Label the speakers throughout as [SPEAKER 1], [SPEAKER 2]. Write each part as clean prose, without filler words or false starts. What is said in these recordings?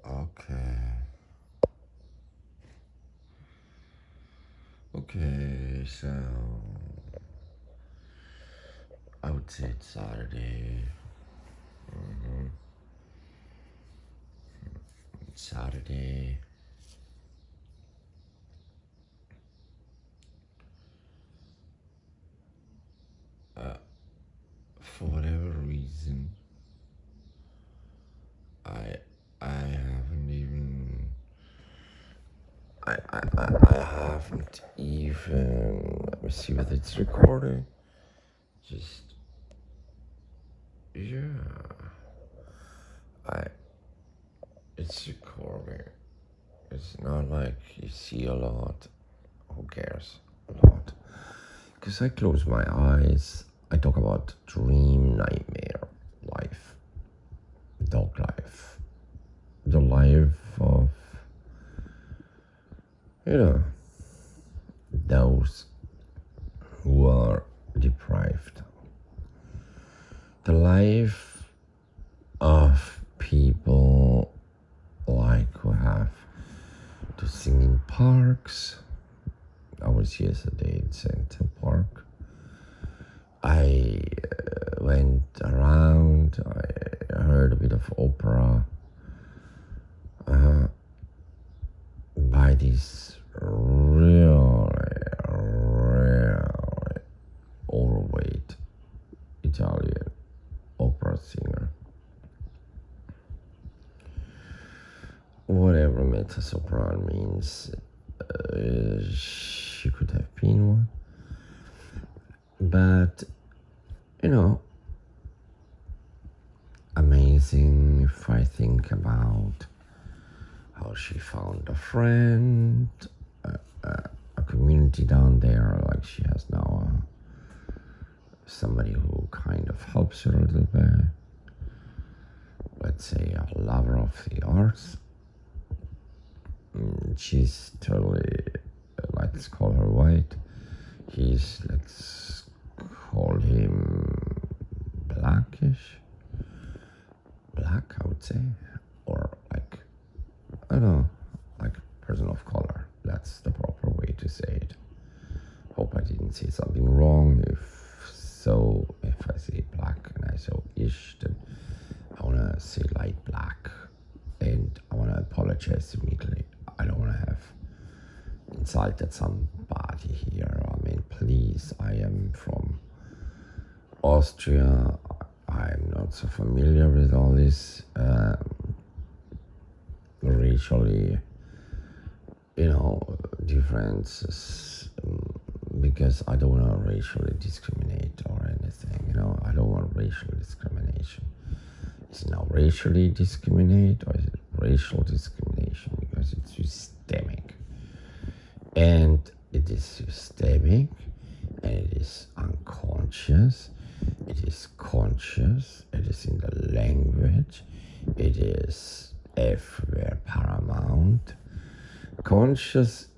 [SPEAKER 1] Okay. Okay, so I would say it's Saturday. It's Saturday. For whatever reason, I I haven't even I haven't even let me see whether it's recording. Just yeah. I it's recording. It's not like you see a lot. Who cares? A lot. Because I close my eyes, I talk about dream, nightmare, life, dog life, the life of, those who are deprived, the life of people like who have to sing in parks. I was yesterday in Central Park. I went around, I heard a bit of opera by this really overweight Italian opera singer. Whatever mezzo-sopran means, she could have been one. But, amazing if I think about how she found a friend, a community down there, like she has now somebody who kind of helps her a little bit. Let's say a lover of the arts. She's totally, let's call her white. He's, let's call him blackish. Black, I would say. Or like, I don't know, like person of color. That's the proper way to say it. Hope I didn't say something wrong. If I say black and I say ish, then I want to say light black. And I want to apologize immediately. I don't want to have insulted somebody here. I mean, please, I am from Austria. I'm not so familiar with all this racially, differences, because I don't want to racially discriminate or anything. I don't want racial discrimination. Is it now racially discriminate or is it racial discrimination? Because it's systemic. And it is systemic and it is unconscious. It is conscious. It is in the language. It is everywhere paramount. Conscious,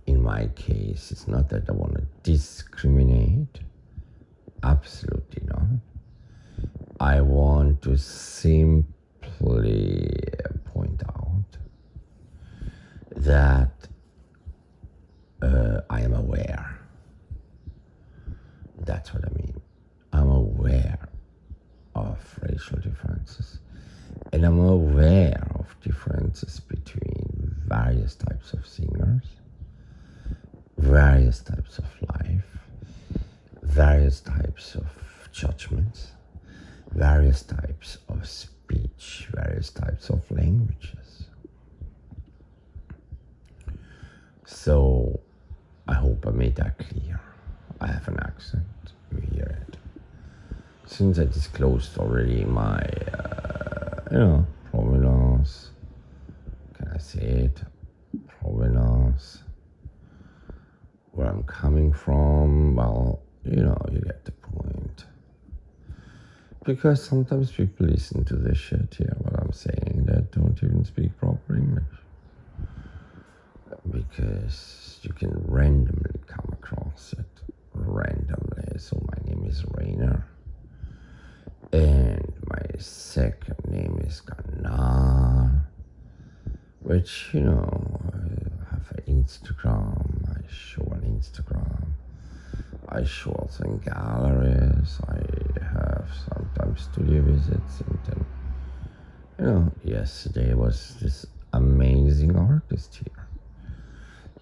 [SPEAKER 1] in my case, it's not that I want to discriminate. Absolutely not. I want to simply point out that I am aware. That's what I mean. I'm aware of racial differences. And I'm aware of differences between various types of singers, various types of life, various types of judgments, various types of speech, various types of languages. So I hope I made that clear. I have an accent, you hear it. Since I disclosed already my, provenance, can I say it? Provenance, where I'm coming from, well, you get the point. Because sometimes people listen to this shit here, what I'm saying, that don't even speak proper English. Because you can randomly come across it. Randomly. So my name is Rainer. And my second name is Ganar. which, I have an Instagram, I show on Instagram, I show also in galleries, I have sometimes studio visits, and then, yesterday was this amazing artist here.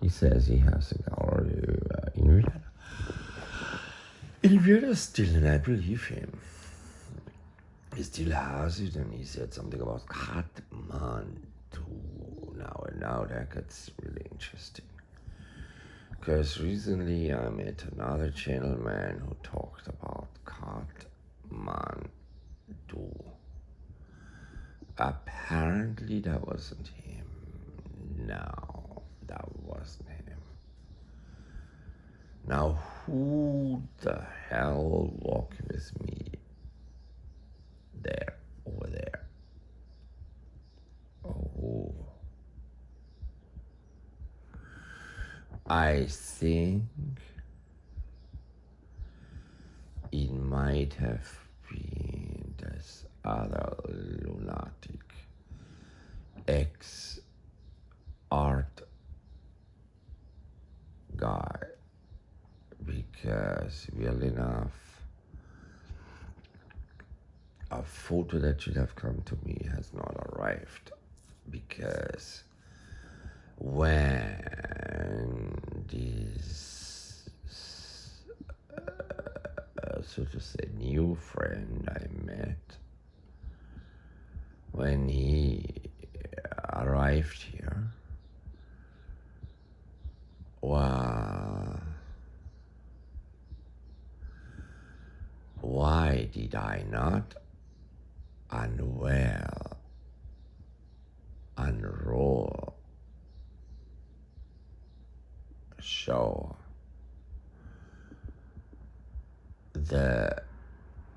[SPEAKER 1] He says he has a gallery in Vienna. In Vienna still, and I believe him. He still has it, and he said something about Kathmandu now, and now that gets really interesting. Because recently I met another gentleman who talked about Kathmandu. Apparently that wasn't him. No, that wasn't him. Now who the hell walked with me there, over there? Oh, I think it might have been this other lunatic ex-art guy, because weirdly enough, a photo that should have come to me has not arrived, because when this, so to say, new friend I met, when he arrived here, why did I not unroll, show the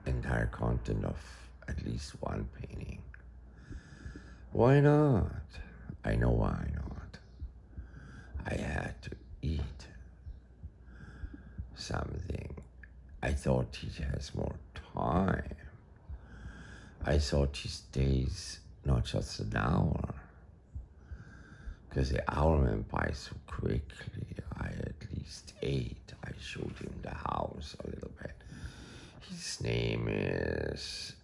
[SPEAKER 1] entire content of at least one painting? Why not? I know why not. I had to eat something. I thought he has more time. I thought he stays not just an hour, because the hour went by so quickly. I at least ate. I showed him the house a little bit. His name is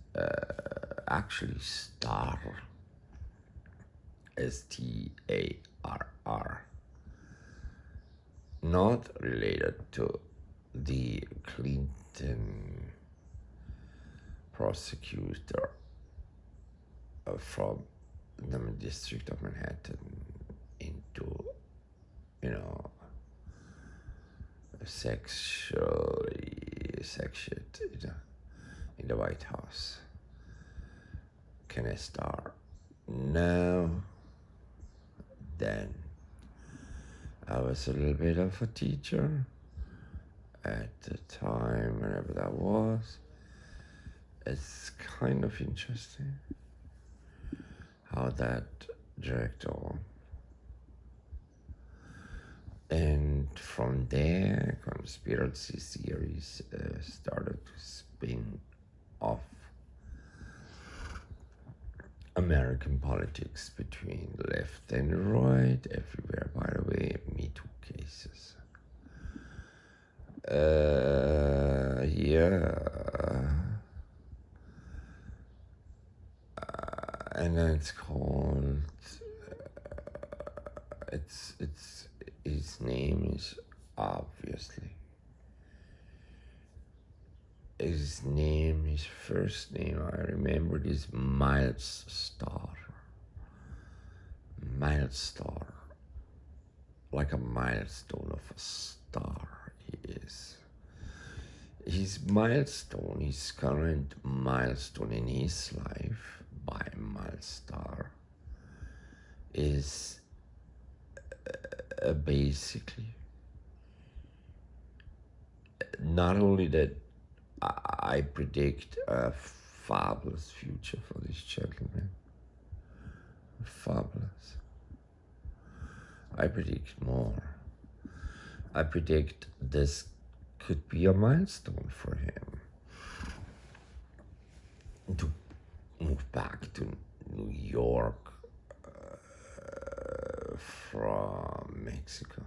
[SPEAKER 1] actually Starr, Starr. Not related to the Clinton prosecutor from the district of Manhattan into, sexually sexual in the White House. Kenneth Starr. Now, then, I was a little bit of a teacher at the time, whenever that was. It's kind of interesting how that dragged on. And from there, conspiracy theories started to spin off American politics between left and right, everywhere, by the way, Me Too cases. And then it's called, his name is obviously, his first name, I remember, is Myles Starr. Myles Starr. Like a milestone of a star, he is. His milestone, his current milestone in his life by Myles Starr is basically not only that I predict a fabulous future for this gentleman, fabulous. I predict more. I predict this could be a milestone for him to move back to New York from Mexico,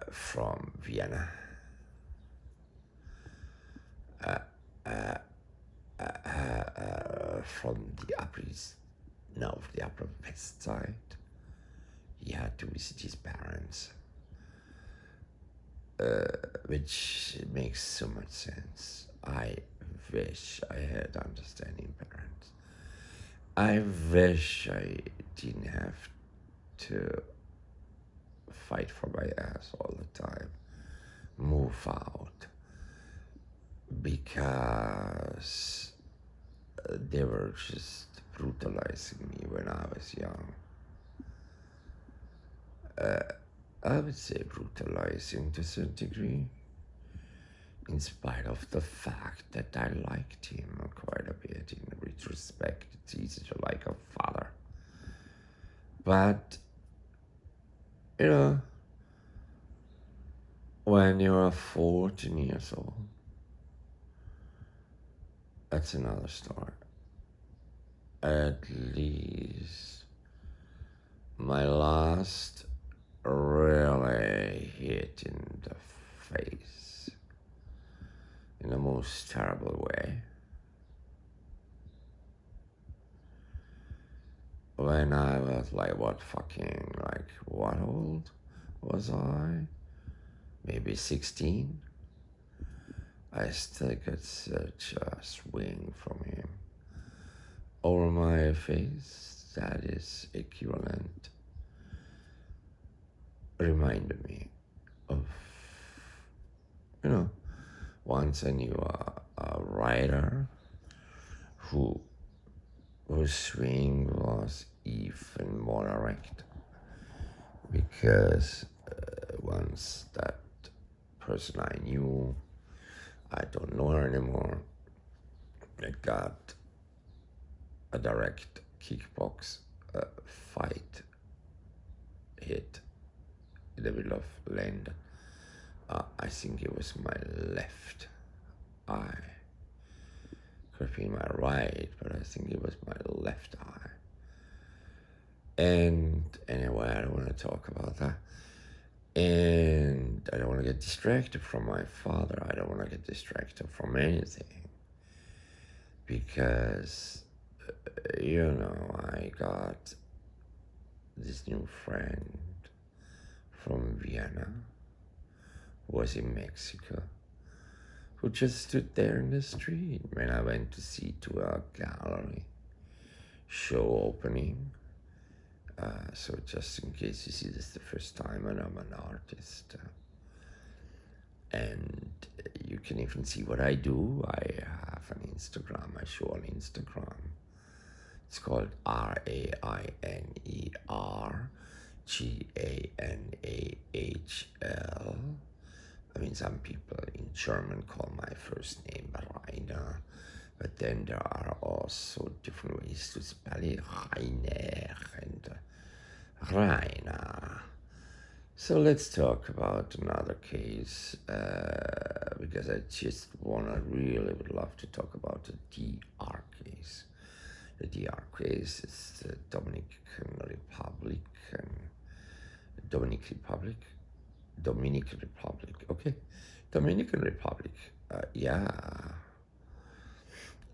[SPEAKER 1] from Vienna, from the Upper East, no, the Upper West Side. He had to visit his parents, which makes so much sense. I wish I had understanding parents. I wish I didn't have to fight for my ass all the time, move out, because they were just brutalizing me when I was young. I would say brutalizing to a certain degree, in spite of the fact that I liked him quite a bit. In retrospect, it's easy to like a father. But, you know, when you're 14 years old, that's another story. At least my last really hit in the face in the most terrible way when I was like, what old was I? Maybe 16. I still got such a swing from him over my face that is equivalent. Reminded me of, once I knew a writer whose swing was even more direct, because once that person I knew, I don't know her anymore, I got a direct kickbox fight hit in the middle of land. I think it was my left eye. Could have been my right, but I think it was my left eye. And anyway, I don't want to talk about that. And I don't want to get distracted from my father. I don't want to get distracted from anything. Because, I got this new friend from Vienna, who was in Mexico, who just stood there in the street when I went to see to a gallery show opening. So just in case you see this the first time, and I'm an artist. And you can even see what I do. I have an Instagram. I show on Instagram. It's called RAINERGANAHL. I mean, some people in German call my first name Rainer, but then there are also different ways to spell it, Rainer and Rainer. So let's talk about another case, because I just really would love to talk about the DR case. The DR case is the Dominican Republic, okay? Dominican Republic, yeah.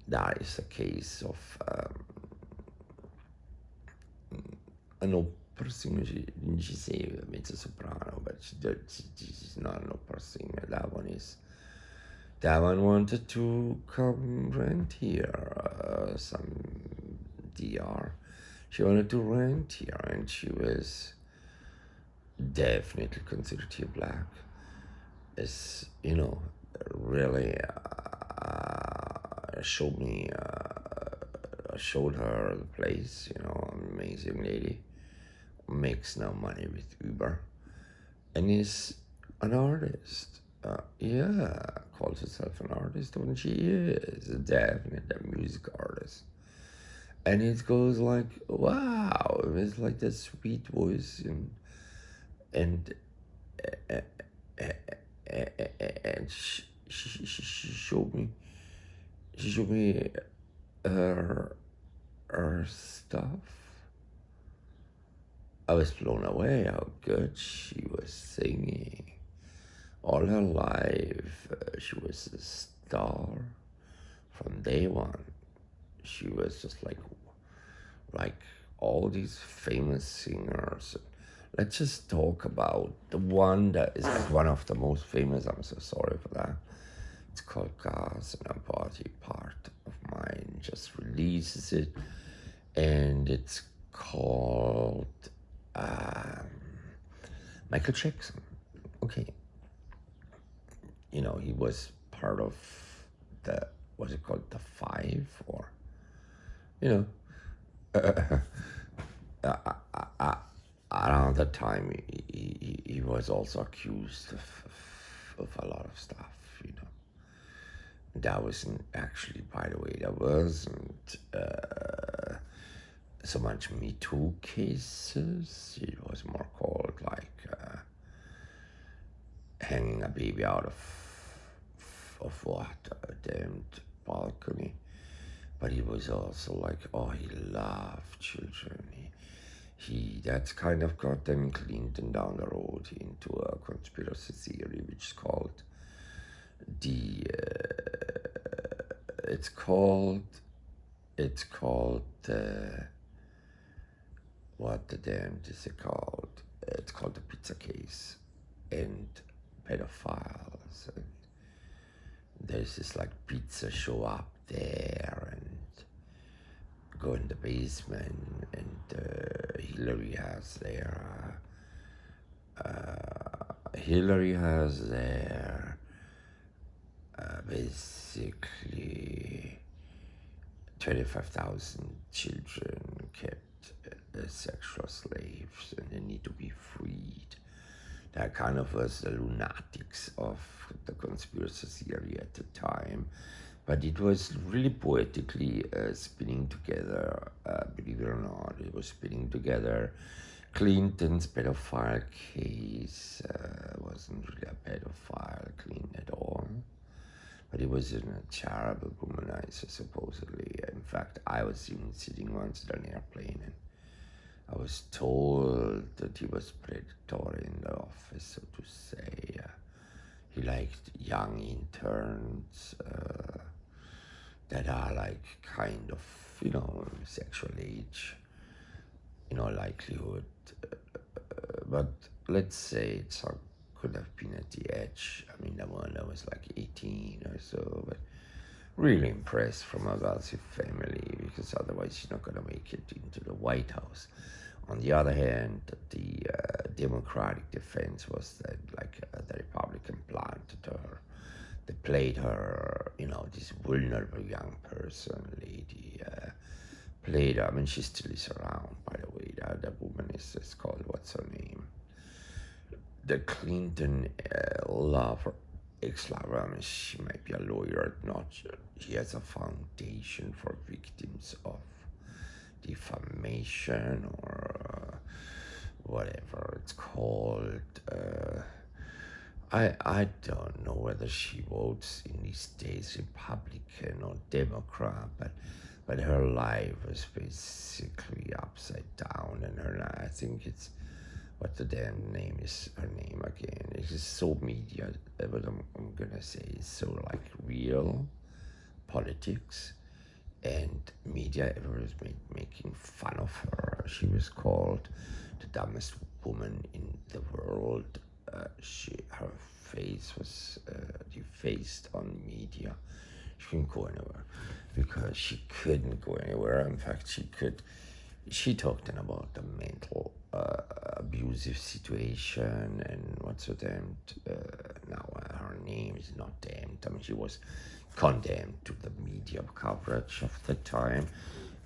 [SPEAKER 1] That is a case of an opera singer. She say mezzo soprano, but she's not an opera singer. That one wanted to come rent here, some DR. She wanted to rent here, and she was definitely considered here black. As really showed her the place. Amazing lady, makes now money with Uber, and is an artist. Calls herself an artist when she is definitely a music artist. And it goes like, wow, it's like that sweet voice and she showed me her stuff, I was blown away how good she was singing. All her life, she was a star from day one. She was just like all these famous singers. Let's just talk about the one that is like one of the most famous. I'm so sorry for that. It's called Gas, and a Party Part of Mine just releases it, and it's called Michael Jackson. Okay, he was part of the, what's it called, the Five, or you know, around that time he was also accused of a lot of stuff. That wasn't actually, by the way, that wasn't so much Me Too cases. It was more called like hanging a baby out of what, a damned balcony. But he was also like, oh, he loved children. He that's kind of got them Clinton down the road into a conspiracy theory, which is called the it's called what the damn is it called? It's called the pizza case and pedophiles. And there's this like pizza show up there and go in the basement, and Hillary has their basically 25,000 children kept as sexual slaves, and they need to be freed. That kind of was the lunatics of the conspiracy theory at the time. But it was really poetically spinning together, believe it or not, it was spinning together Clinton's pedophile case. Wasn't really a pedophile, Clinton, at all. But he was a terrible womanizer, supposedly. In fact, I was even sitting once in an airplane, and I was told that he was predatory in the office, so to say. He liked young interns that are like kind of, sexual age, likelihood. But let's say it could have been at the edge. I mean, the one that was like 18 or so, but really impressed from a wealthy family, because otherwise she's not going to make it into the White House. On the other hand, the Democratic defense was that the Republican planted her. They played her, this vulnerable young person, lady, played her. I mean, she still is around, by the way. The woman is called, what's her name? The Clinton lover, ex-lover. I mean, she might be a lawyer, not. She has a foundation for victims of defamation, or whatever it's called. I don't know whether she votes in these days Republican or Democrat, but her life was basically upside down, and I think it's, what the damn name is, her name again. It is so media, but I'm gonna say it's so like real politics, and media ever was making fun of her. She was called the dumbest woman in the world. Her face was defaced on media. She couldn't go anywhere because she couldn't go anywhere. In fact, she talked then about the mental abusive situation, and what's her damned, now her name is not damned. I mean, she was condemned to the media coverage of the time,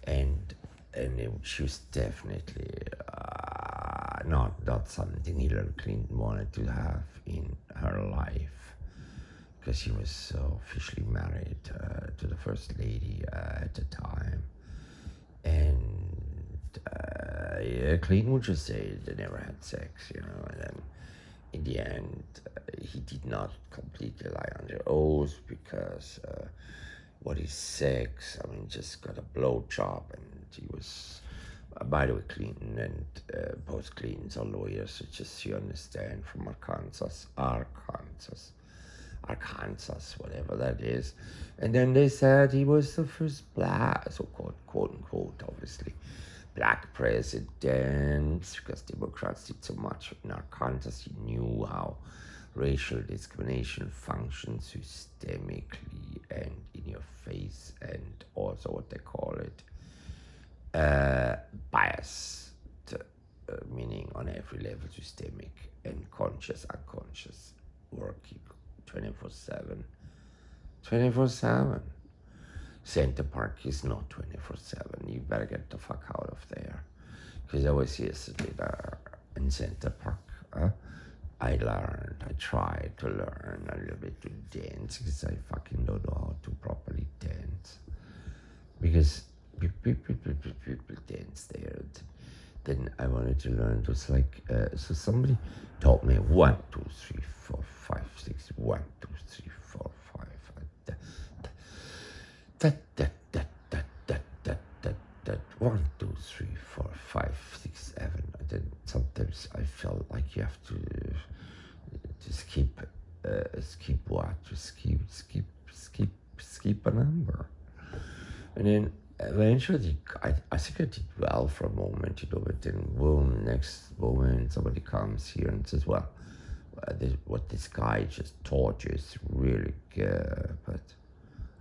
[SPEAKER 1] and she was definitely not something Hillary Clinton wanted to have in her life, because she was officially married to the first lady at the time, and Clinton would just say they never had sex, and then in the end, he did not completely lie under oath, because what is sex? I mean, just got a blowjob, and he was By the way, Clinton and both Clintons are lawyers, just so you understand, from Arkansas, whatever that is. And then they said he was the first black, so-called, quote unquote, obviously, black president, because Democrats did so much in Arkansas. He knew how racial discrimination functions systemically and in your face, and also what they call it, bias, meaning on every level, systemic and conscious, unconscious, working 24/7. 24/7. Center Park is not 24/7. You better get the fuck out of there. Because I was yesterday there in Center Park. I tried to learn a little bit to dance because I fucking don't know how to properly dance. Because people dance there. Then I wanted to learn just like, so somebody taught me 1, 2, 3, 4, 5, 6, 1, 2, 3, 4, 5. That 1, 2, 3, 4, 5, 6, 7. And then sometimes I felt like you have to skip what? To skip a number. And then eventually, I think I did well for a moment, but then boom, next moment somebody comes here and says, well, what this guy just taught you is really good, but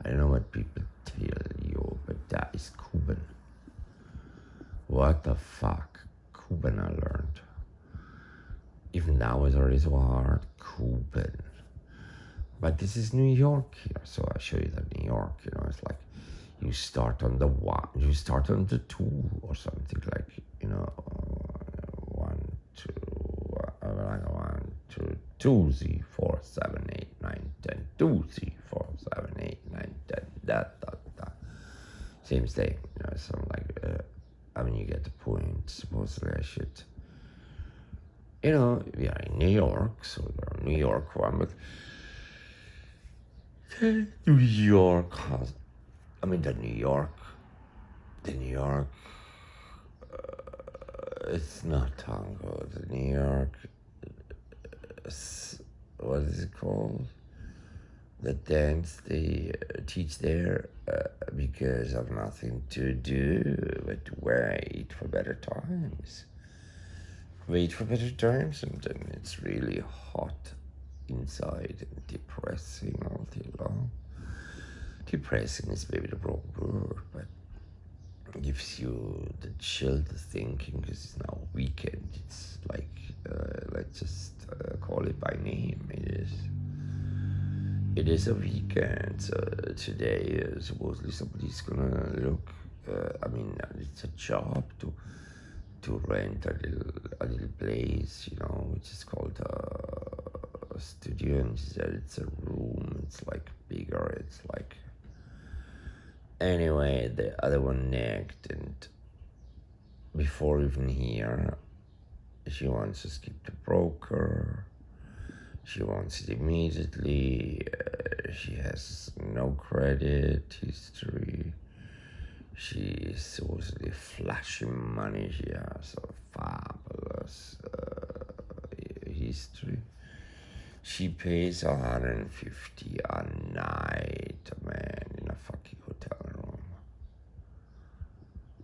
[SPEAKER 1] I don't know what people tell you, but that is Cuban. What the fuck? Cuban I learned. Even now it's already so hard. Cuban. But this is New York here, so I show you that New York, it's like, you start on the 1, you start on the 2 or something like, 1, 2, 1, 2, 2, 3, 4, 7, 8, 9, 10, 2, 3, 4, 7, 8, 9, 10, that. Same thing, so like, you get the point. Supposedly I should, we are in New York, so we're New York one, but New York has, the New York, it's not tango. The New York, what is it called? The dance they teach there because of nothing to do but wait for better times. Wait for better times, and then it's really hot inside and depressing all day long. Depressing is maybe the wrong word, but gives you the chill to thinking because it's now weekend. It's like, let's just call it by name. It is a weekend. So today, supposedly somebody's gonna look. It's a job to rent a little place, which is called a studio, and she said it's a room. It's like bigger. It's like. Anyway, the other one nagged, and before even here, she wants to skip the broker. She wants it immediately. She has no credit history. She's supposedly flashing money. She has a fabulous history. She pays $150 a night, man, in a fucking hotel room.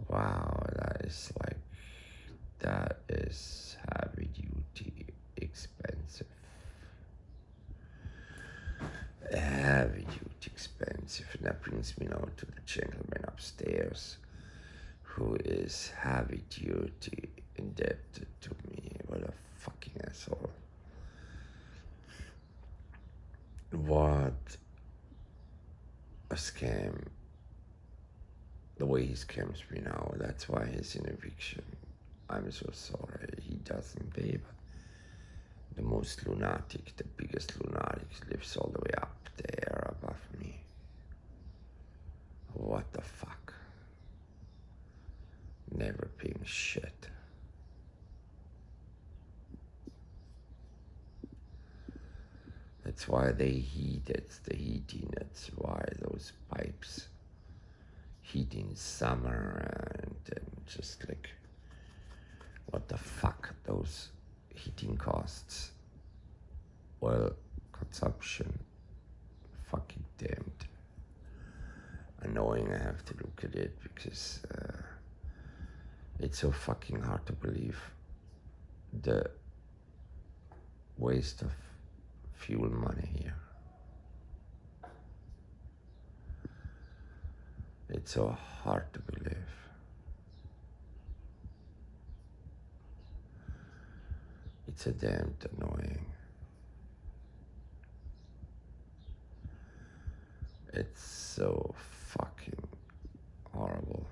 [SPEAKER 1] Wow, that is heavy duty expensive. Heavy duty expensive. And that brings me now to the gentleman upstairs who is heavy duty indebted to me. What a fucking asshole. What a scam. The way he scams me now, that's why he's in eviction. I'm so sorry, he doesn't pay, but the most lunatic, the biggest lunatic lives all the way up there above me. What the fuck? Never paying shit. That's why they heat, it's the heating, that's why those pipes heat in summer and just like, what the fuck, those heating costs, oil consumption, fucking damned. Annoying I have to look at it because it's so fucking hard to believe the waste of fuel money here. It's so hard to believe. It's a damned annoying. It's so fucking horrible.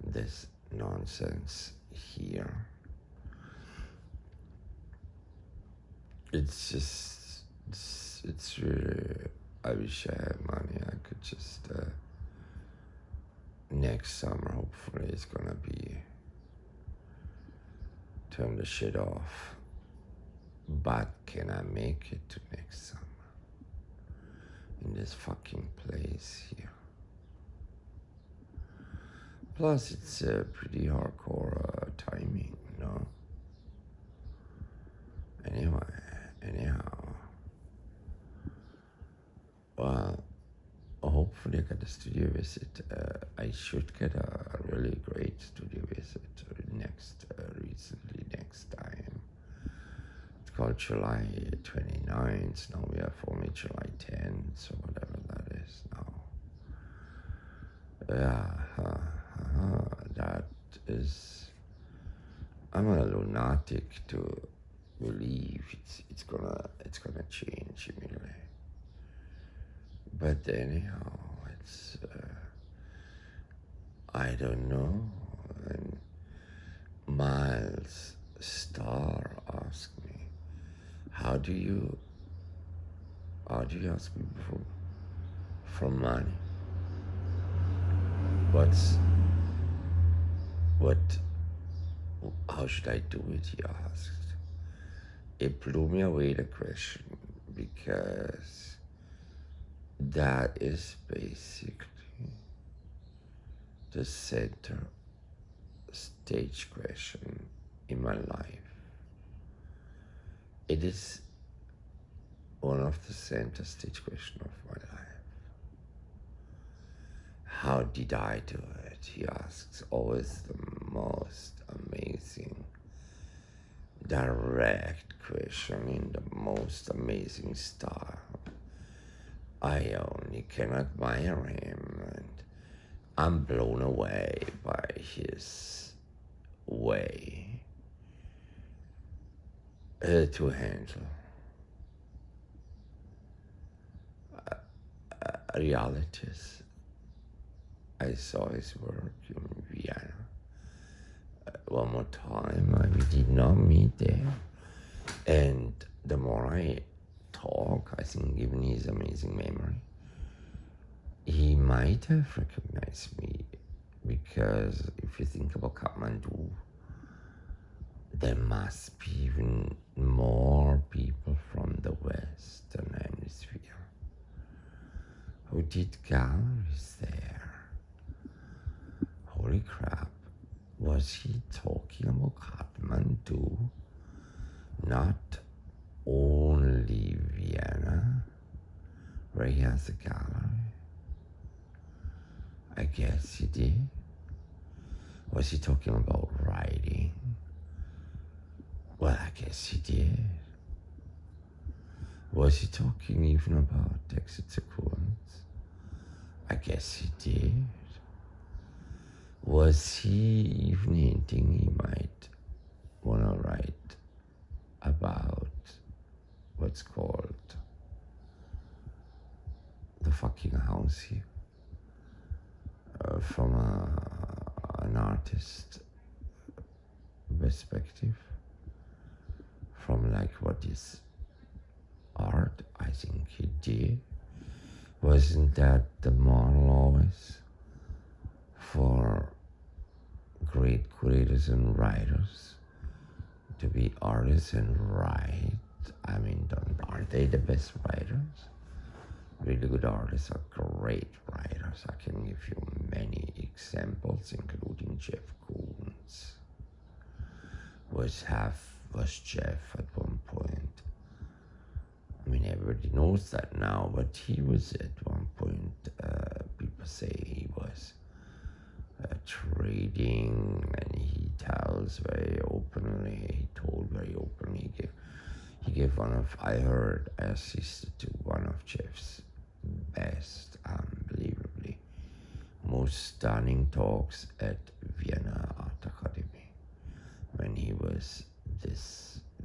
[SPEAKER 1] This nonsense here. It's just, it's really, I wish I had money. I could just, next summer, hopefully, it's gonna be, turn the shit off. But can I make it to next summer? In this fucking place here. Plus, it's a pretty hardcore timing, you know? Anyhow. Well, hopefully I get a studio visit. I should get a really great studio visit recently next time. It's called July 29th. Now we have only July 10th, so whatever that is now. That is, I'm a lunatic to believe it's gonna change immediately. But anyhow, it's I don't know. And Myles Starr asked me, how do you ask people for money? How should I do it, he asked. It blew me away, the question, because that is basically the center stage question in my life. It is one of the center stage questions of my life. How did I do it? He asks, always the most amazing, direct question in the most amazing style. I only can admire him, and I'm blown away by his way to handle realities. I saw his work in Vienna. One more time, we did not meet there. And the more I talk, I think given his amazing memory, he might have recognized me, because if you think about Kathmandu, there must be even more people from the Western Hemisphere who did galleries there. Holy crap, was he talking about Kathmandu? Not only Vienna, where he has a gallery? I guess he did. Was he talking about writing? Well, I guess he did. Was he talking even about exit sequence? I guess he did. Was he even hinting he might want to write about what's called the fucking house here? From an artist perspective, from like what is art, I think he did. Wasn't that the model always for great creators and writers to be artists and write? I mean, aren't they the best writers? Really good artists are great writers. I can give you many examples, including Jeff Koons was Jeff at one point. I mean, everybody knows that now, but he was at one point, people say he was trading, and he told very openly, he gave I assisted to one of Jeff's best, unbelievably, most stunning talks at Vienna Art Academy, when he was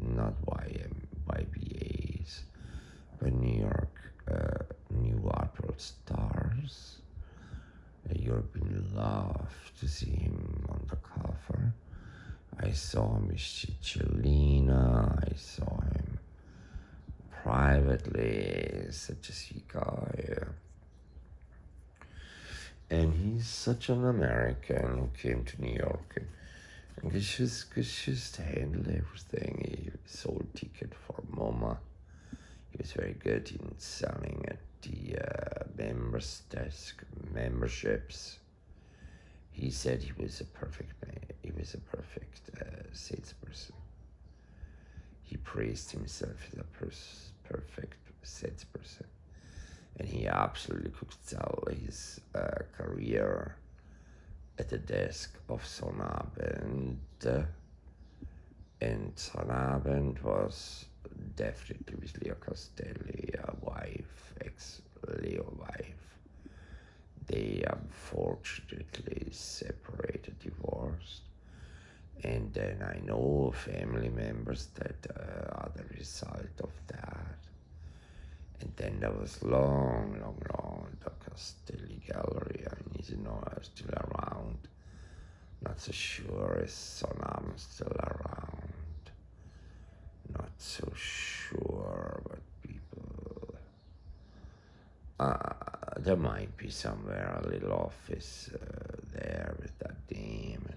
[SPEAKER 1] not YBAs, but New York New Art World Stars. European love to see him on the cover. I saw him with Cicciolina, I saw him privately, such a sweet guy. And he's such an American who came to New York and could just handle everything. He sold ticket for MoMA. He was very good in selling at the members desk, memberships. He said he was a perfect salesperson. He praised himself as a perfect salesperson, and he absolutely could sell his career at the desk of Sonnabend. And Sonnabend was definitely with Leo Castelli, ex-Leo wife. They unfortunately separated, divorced. And then I know family members that are the result of that. And then there was long, the Castelli Gallery. I mean, you know, are still around. Not so sure is Sonnabend still around. Not so sure, but people. There might be somewhere a little office there with that name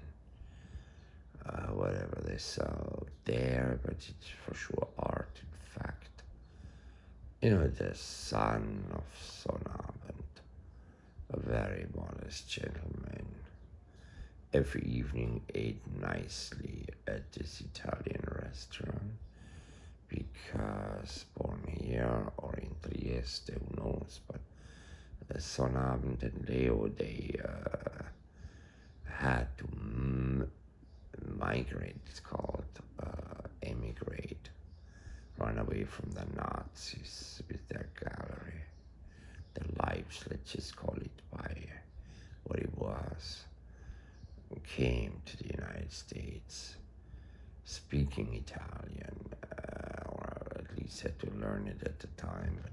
[SPEAKER 1] and whatever they sell there, but it's for sure art, in fact. You know, the son of Sonnabend, a very modest gentleman, every evening ate nicely at this Italian restaurant, because born here or in Trieste, who knows, but Sonnabend and Leo, they had to migrate, it's called, emigrate, run away from the Nazis with their gallery, their lives, let's just call it by what it was, came to the United States, speaking Italian, or at least had to learn it at the time, but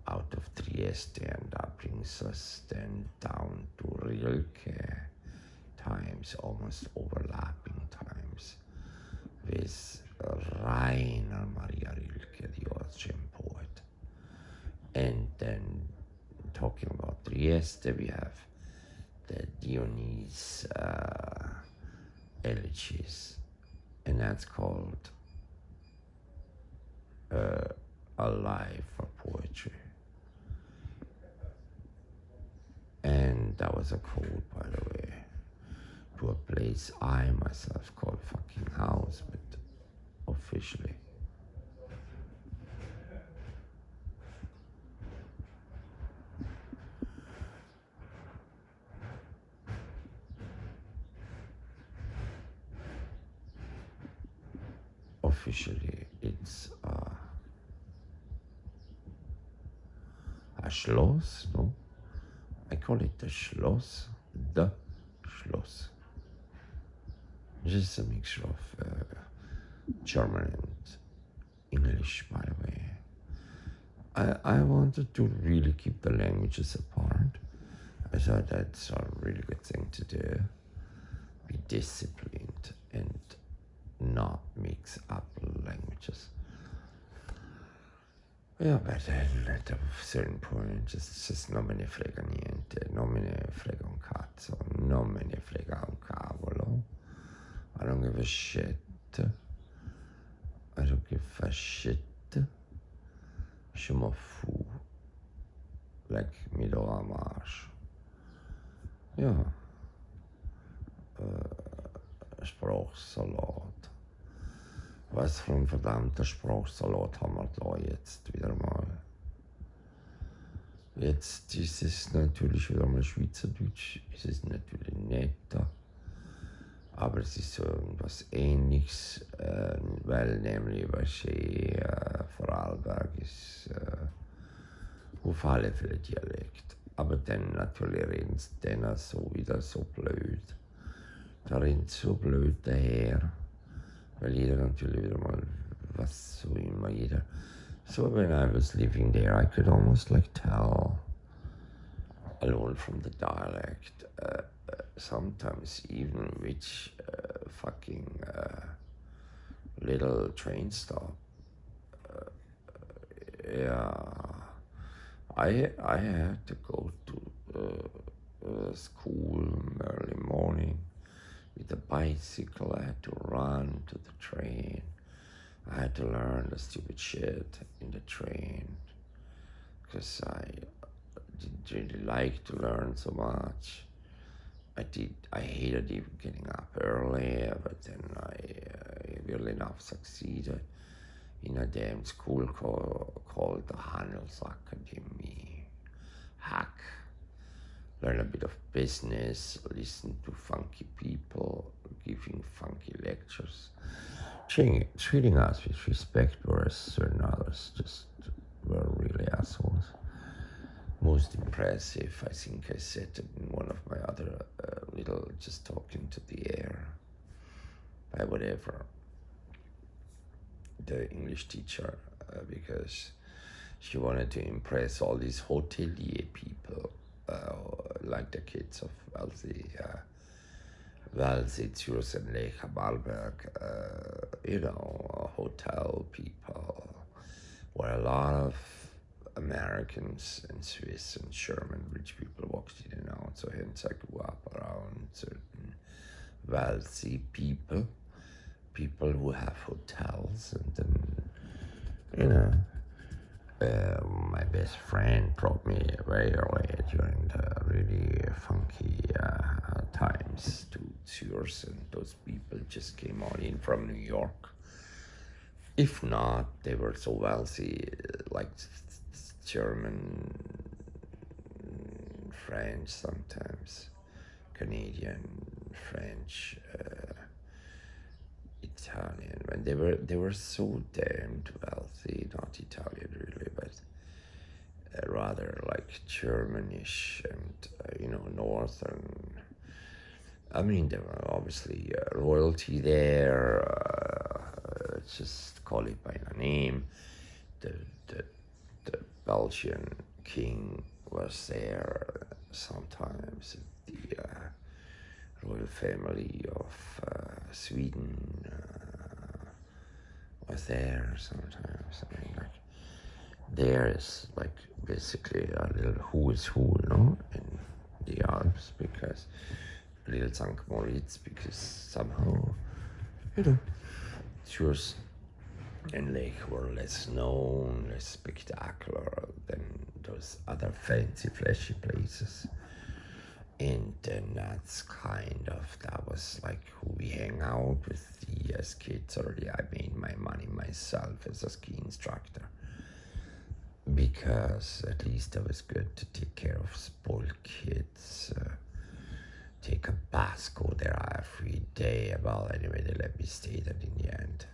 [SPEAKER 1] out of Trieste, and that brings us then down to Rilke times, almost overlapping times, with Rainer Maria Rilke, the Austrian poet. And then talking about Trieste, we have the Dionys elegies, and that's called Alive for Poetry. And that was a code, by the way, to a place I myself call fucking house, but officially. Officially, it's a Schloss, no? I call it the Schloss. Just a mixture of German and English, by the way. I wanted to really keep the languages apart. I thought that's a really good thing to do. Be disciplined and not mix up languages. Yeah, but then at a certain point, just non me ne frega niente, non me ne frega un cazzo, non me ne frega un cavolo. I don't give a shit. I don't give a shit. Je m'en fous. Like, mi do la marche. Yeah. Sprachsalat. Was für ein verdammter Sprachsalat haben wir da jetzt wieder mal? Jetzt ist es natürlich wieder mal Schweizerdeutsch, es ist natürlich netter, aber es ist so etwas Ähnliches, weil nämlich wahrscheinlich Vorarlberg ist auf alle Fälle Dialekt. Aber dann natürlich reden sie dann so wieder so blöd. Da reden sie so blöd daher, weil jeder natürlich wieder mal was so immer jeder. So when I was living there, I could almost like tell, alone from the dialect, sometimes even which fucking little train stop. Yeah, I had to go to school early morning with a bicycle. I had to run to the train. I had to learn the stupid shit in the train because I didn't really like to learn so much. I hated even getting up early, but then I really enough succeeded in a damn school called the Handelsakademie. Hack. Learn a bit of business, listen to funky people giving funky lectures, treating us with respect, whereas certain others just were really assholes. Most impressive, I think I said it in one of my other little just talking to the air by whatever the English teacher because she wanted to impress all these hotelier people like the kids of Walsee, Zürich and Lech Ballberg, hotel people, where a lot of Americans and Swiss and German rich people walked in and out. So hence I grew up around certain wealthy people who have hotels, and then, my best friend brought me very early during the really funky times to Zürich, and those people just came all in from New York. If not, they were so wealthy, like German, French sometimes, Canadian, French, Italian. When they were so damned wealthy, not Italian really, but rather like Germanish and northern. I mean, there were obviously royalty there. Just call it by the name. The Belgian king was there sometimes. The royal family of Sweden was there sometimes. I mean, like, there is like basically a little who is who, in the Alps, because little St. Moritz, because somehow, Zürich and Lech were less known, less spectacular than those other fancy, flashy places. And then that was like who we hang out with as kids. Already I made my money myself as a ski instructor, because at least I was good to take care of spoiled kids, take a bus, go there every day. Well, anyway, they let me stay there in the end.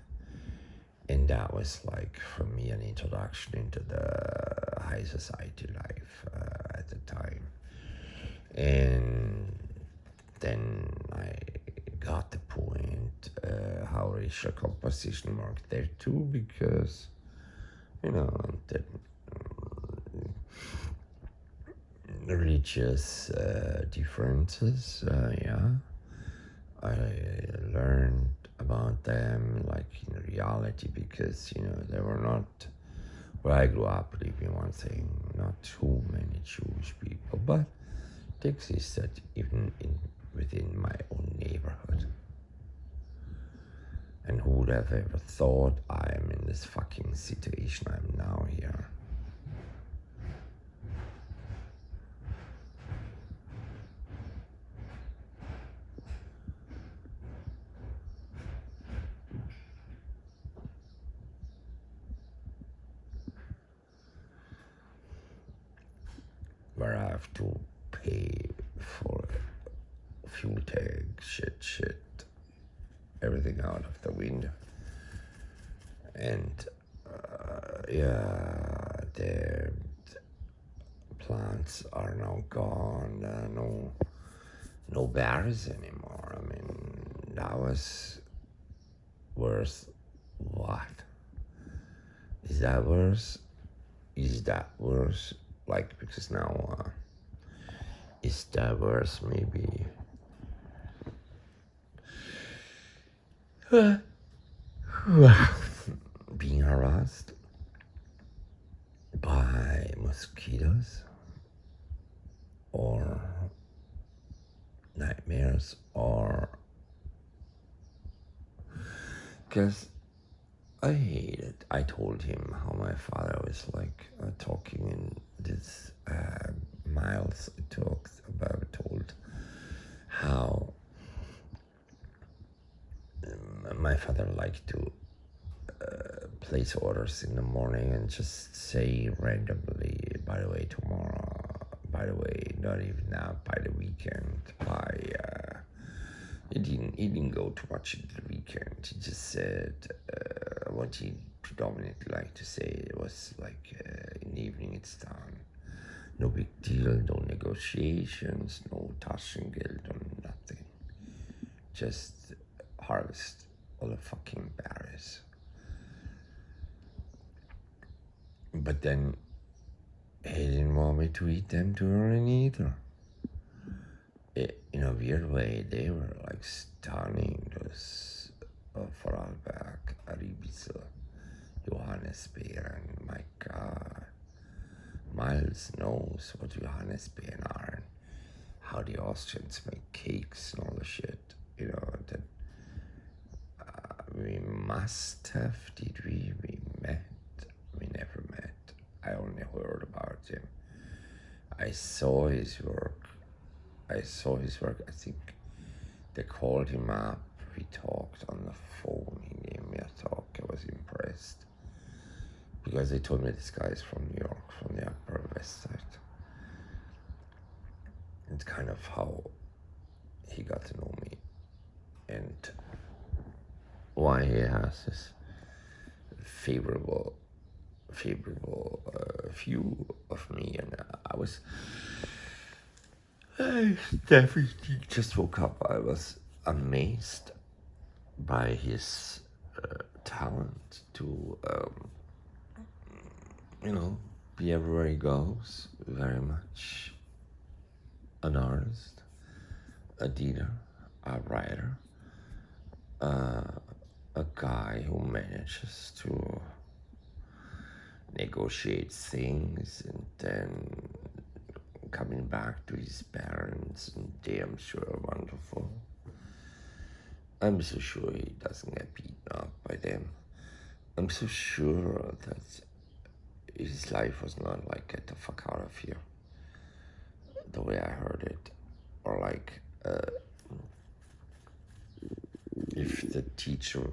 [SPEAKER 1] And that was like, for me, an introduction into the high society life at the time. And then I got the point how racial composition worked there too, because, the religious differences, I learned about them like in reality, because they were not where I grew up. Living one thing, not too many Jewish people, but they existed even within my own neighborhood. And who would have ever thought I am in this fucking situation I'm now here? have to pay for fuel tank, shit, everything out of the window. And the plants are now gone. No berries anymore. I mean, that was worse. What? Is that worse? Is that worse? Like, because now, is that worse? Maybe. Being harassed by mosquitoes, or nightmares, or because I hate it. I told him how my father was like talking in this Myles told how my father liked to place orders in the morning and just say randomly, by the way, tomorrow, by the way, not even now, by the weekend, he didn't go too much into the weekend. He just said what he predominantly liked to say was like, in the evening it's done. No big deal, no negotiations, no Taschengeld, or nothing. Just harvest all the fucking berries. But then he didn't want me to eat them during either. In a weird way, they were like stunning. Those Vorarlberg, Aribiso, Johannisbeeren. My God. Myles knows what Johannisbeeren are and how the Austrians make cakes and all the shit. That we must have. Did we? We met. We never met. I only heard about him. I saw his work. I think they called him up. We talked on the phone. He gave me a talk. I was impressed. Because they told me this guy is from New York, from the Upper West Side. It's kind of how he got to know me. And why he has this favorable view of me. And I definitely just woke up. I was amazed by his talent to, be everywhere he goes. Very much an artist, a dealer, a writer, a guy who manages to negotiate things and then coming back to his parents, and they, I'm sure, are wonderful. I'm so sure he doesn't get beaten up by them. I'm so sure that his life was not like, get the fuck out of here, the way I heard it. Or like, if the teacher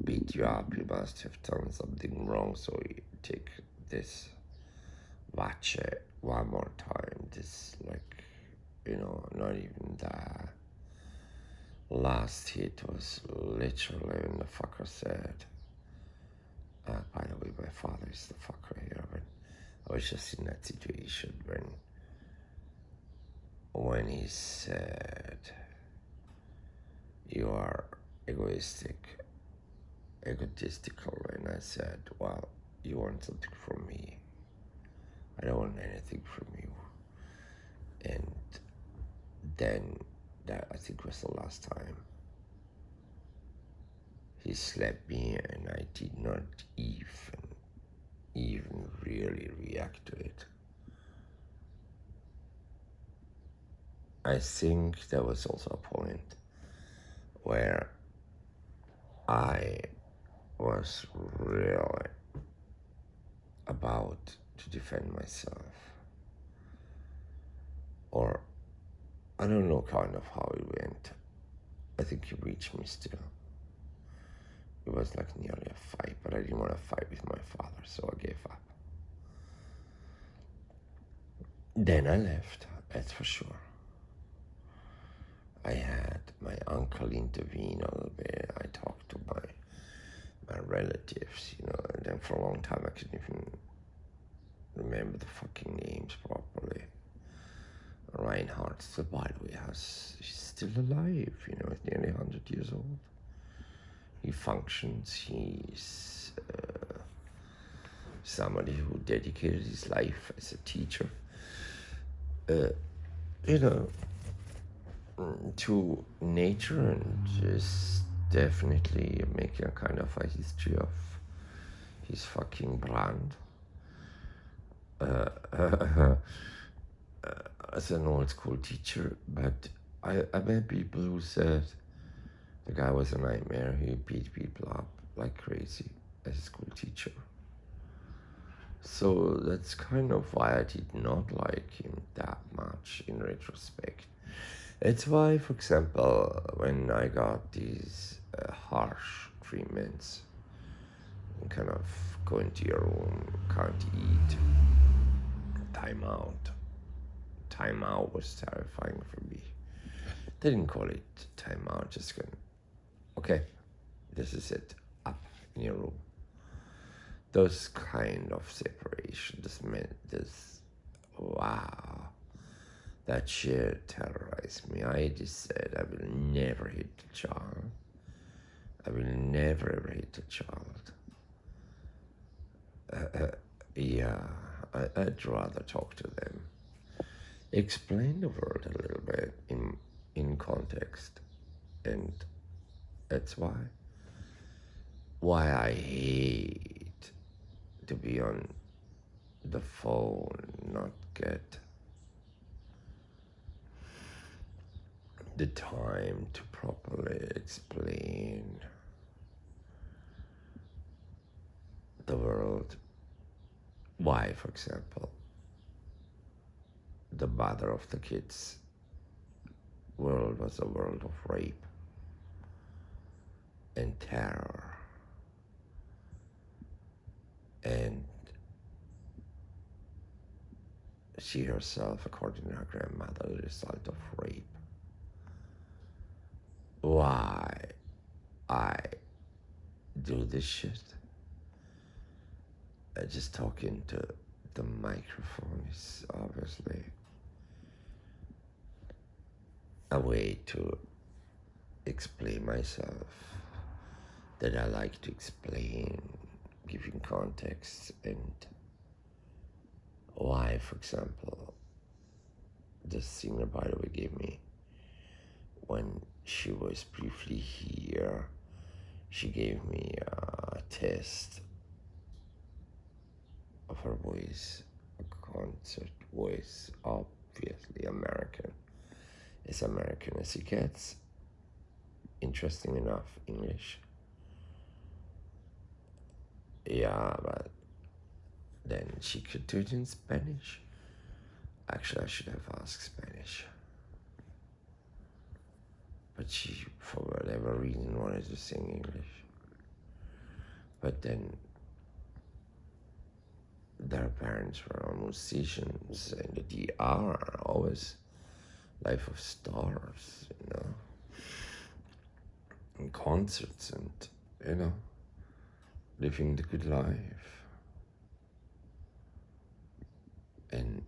[SPEAKER 1] beat you up, you must have done something wrong, so you take this watch it one more time. This, like, not even the last hit was literally when the fucker said, by the way, my father is the fucker here, but I was just in that situation when he said, you are egotistical, and I said, well, you want something from me. I don't want anything from you. And then that, I think, was the last time he slapped me, and I did not even really react to it. I think there was also a point where I was really about to defend myself. Or, I don't know kind of how it went. I think he reached me still. It was like nearly a fight, but I didn't want to fight with my father, so I gave up. Then I left, that's for sure. I had my uncle intervene a little bit. I talked to my relatives, and then for a long time I couldn't even remember the fucking names properly. Reinhardt, still, by the way, he's still alive, he's nearly 100 years old. He functions, he's somebody who dedicated his life as a teacher, to nature, and is definitely making a kind of a history of his fucking brand. As an old school teacher, but I met people who said the guy was a nightmare. He beat people up like crazy as a school teacher. So that's kind of why I did not like him that much in retrospect. It's why, for example, when I got these harsh treatments, kind of go into your room, can't eat, time out. Time out was terrifying for me. They didn't call it time out, just going, okay, this is it, up in your room. Those kind of separation, this, wow, that shit terrorized me. I just said, I will never hit a child. I will never ever hit a child. I'd rather talk to them. Explain the world a little bit in context, and that's why I hate to be on the phone, not get the time to properly explain the world. Why, for example, the mother of the kids' world was a world of rape and terror, and she herself, according to her grandmother, the result of rape. Why I do this shit? Just talking to the microphone is obviously a way to explain myself that I like to explain, giving context, and why, for example, the singer, by the way, gave me, when she was briefly here, she gave me a test of her voice, a concert voice, obviously American, as American as it gets. Interesting enough, English. Yeah, but then she could do it in Spanish. Actually, I should have asked Spanish. But she, for whatever reason, wanted to sing English. But then their parents were all musicians in the DR, always life of stars, and concerts, and living the good life. And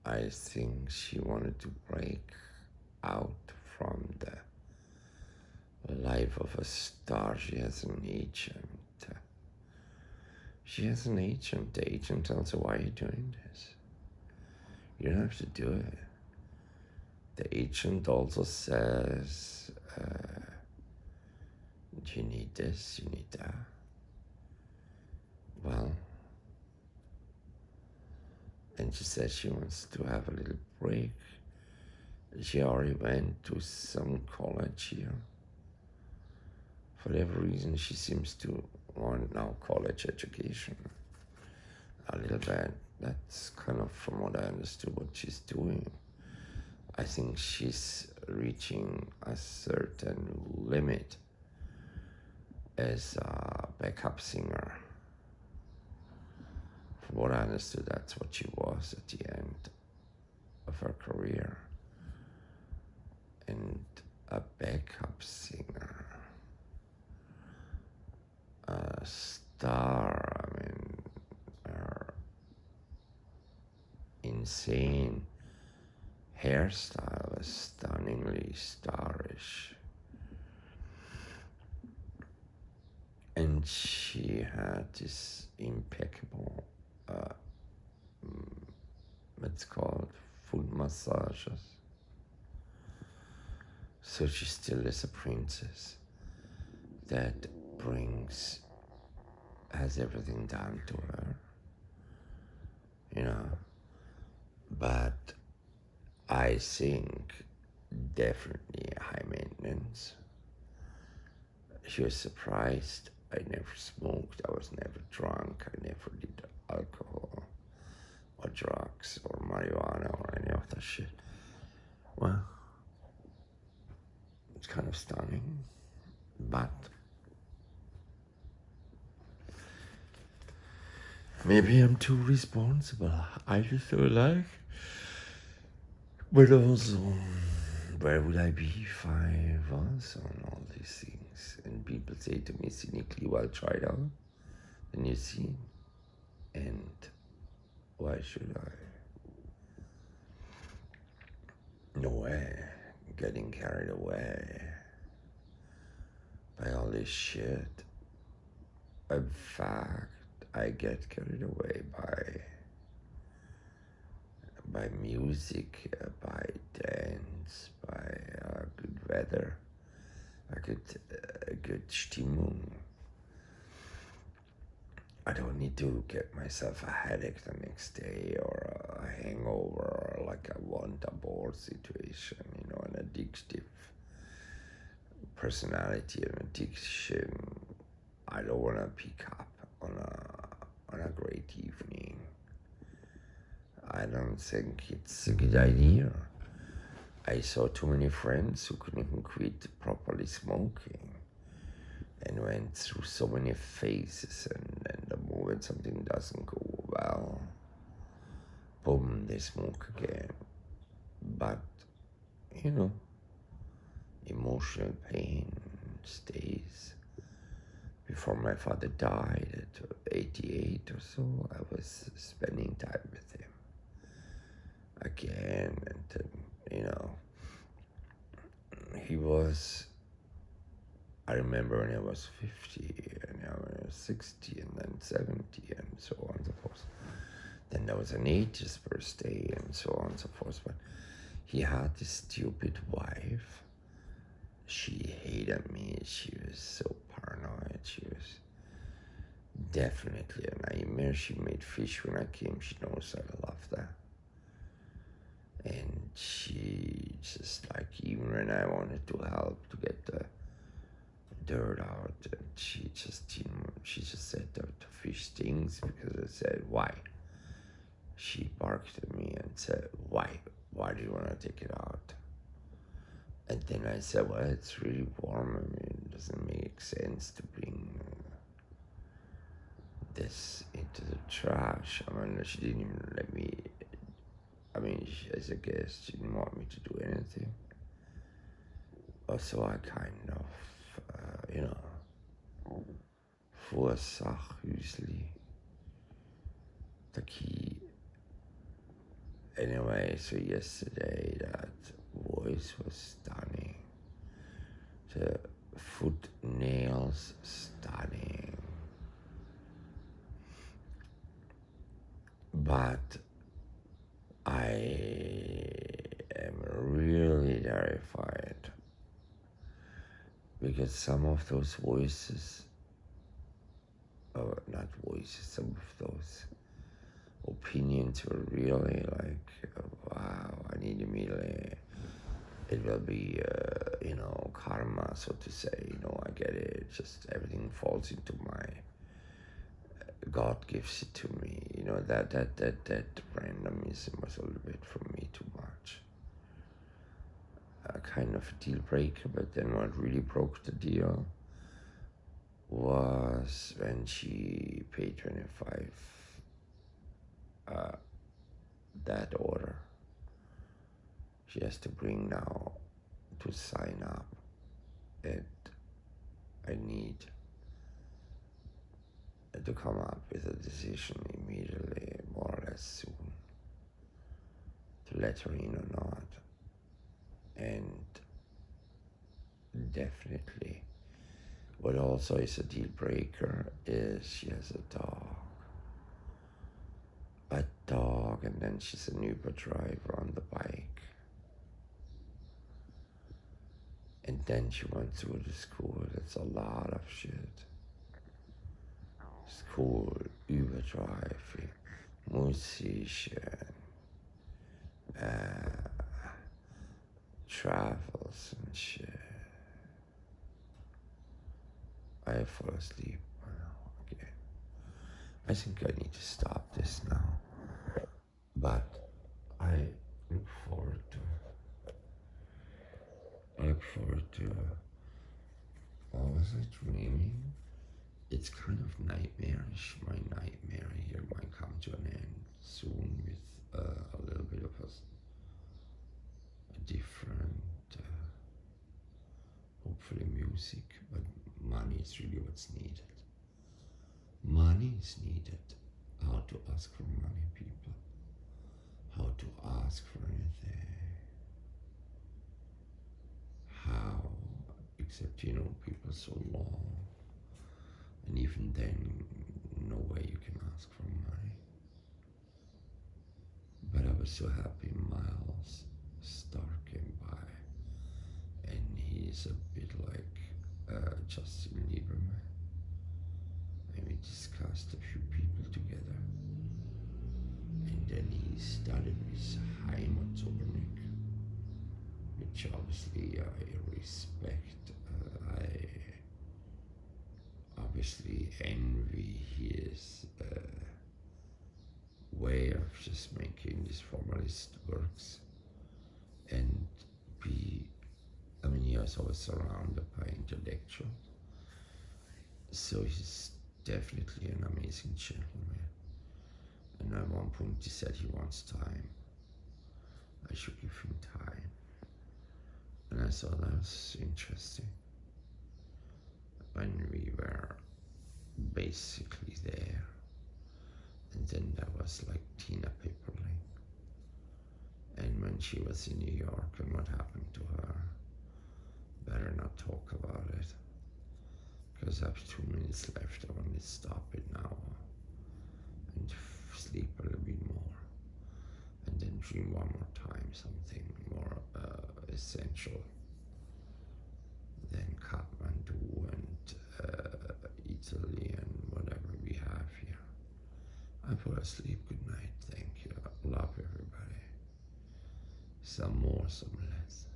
[SPEAKER 1] I think she wanted to break out from the life of a star. She has an agent. The agent tells her, why are you doing this? You don't have to do it. The agent also says, you need this, you need that. Well, and she says she wants to have a little break. She already went to some college here. For whatever reason, she seems to want now college education a little bit. That's kind of, from what I understood, what she's doing. I think she's reaching a certain limit as a backup singer. From what I understood, that's what she was at the end. of her career, and a backup singer, a star. I mean, her insane hairstyle was stunningly starish. And she had this impeccable, it's called foot massages. So she still is a princess that has everything done to her, you know. But I think definitely high maintenance. She was surprised. I never smoked, I was never drunk, I never did alcohol or drugs or marijuana or any of that shit. Well, it's kind of stunning, but maybe I'm too responsible. I just feel like, but also, where would I be if I was on all these things? And people say to me cynically, well, try it out, and you see. And why should I? No way. Getting carried away by all this shit. In fact, I get carried away by music, by dance, by good weather, a good Stimmung. I don't need to get myself a headache the next day or a hangover or like a want a bore situation, you know, an addictive personality, an addiction. I don't want to pick up on a great evening. I don't think it's a good idea. I saw too many friends who couldn't even quit properly smoking and went through so many phases, and the moment something doesn't go well, boom, they smoke again. But, you know, emotional pain stays. Before my father died at 88 or so, I was spending time with him again, and then, you know, he was, I remember when I was 50, and I was 60, and then 70, and so on and so forth. Then there was an 80th birthday, and so on and so forth. But he had this stupid wife. She hated me. She was so paranoid. She was definitely a nightmare. She made fish when I came. She knows I love that. And she just, like, even when I wanted to help to get the dirt out, and she just said the fish stings, because I said, why? She barked at me and said, why do you want to take it out? And then I said, well, it's really warm. I mean, it doesn't make sense to bring this into the trash. I mean, she didn't even let me, I mean, as a guest, she didn't want me to do anything. Also, I kind of, you know, voorzag the key. Anyway, so yesterday that voice was stunning. The foot nails stunning. But I am really terrified because some of those voices, or not voices, some of those opinions were really like, wow, I need immediately, it will be, you know, karma, so to say, you know, I get it, just everything falls into my, God gives it to me, you know, that randomism was a little bit for me too much. A kind of a deal breaker, but then what really broke the deal was when she paid 25 that order. she has to bring now to sign up, and I need to come up with a decision immediately, more or less soon, to let her in or not. And definitely, what also is a deal breaker is she has a dog, and then she's an Uber driver on the bike. And then she went through the school. It's a lot of shit. School, Uber driving, musician, travels and shit. I fall asleep. Okay. I think I need to stop this now. But I look forward to what was I dreaming? It's kind of nightmarish. My nightmare here might come to an end soon with a little bit of a different, hopefully music, but money is really what's needed. Money is needed. How to ask for money, people. How to ask for anything. How, except people so long. And even then, no way you can ask for money. But I was so happy Myles Starr came by. And he's a bit like Justin Lieberman. And we discussed a few people together. And then he started with afanyed, which obviously I respect. I obviously envy his way of just making this formalist works and he was always surrounded by intellectuals. So he's definitely an amazing gentleman. And at one point he said he wants time. I should give him time. And I thought that was interesting. When we were basically there. And then there was like Tina Pepperling. And when she was in New York and what happened to her, better not talk about it. Because I have 2 minutes left. I want to stop it now and sleep a little bit more. And then dream one more time something more essential than Kathmandu and Italy and whatever we have here. I fall asleep. Good night. Thank you. Love everybody. Some more, some less.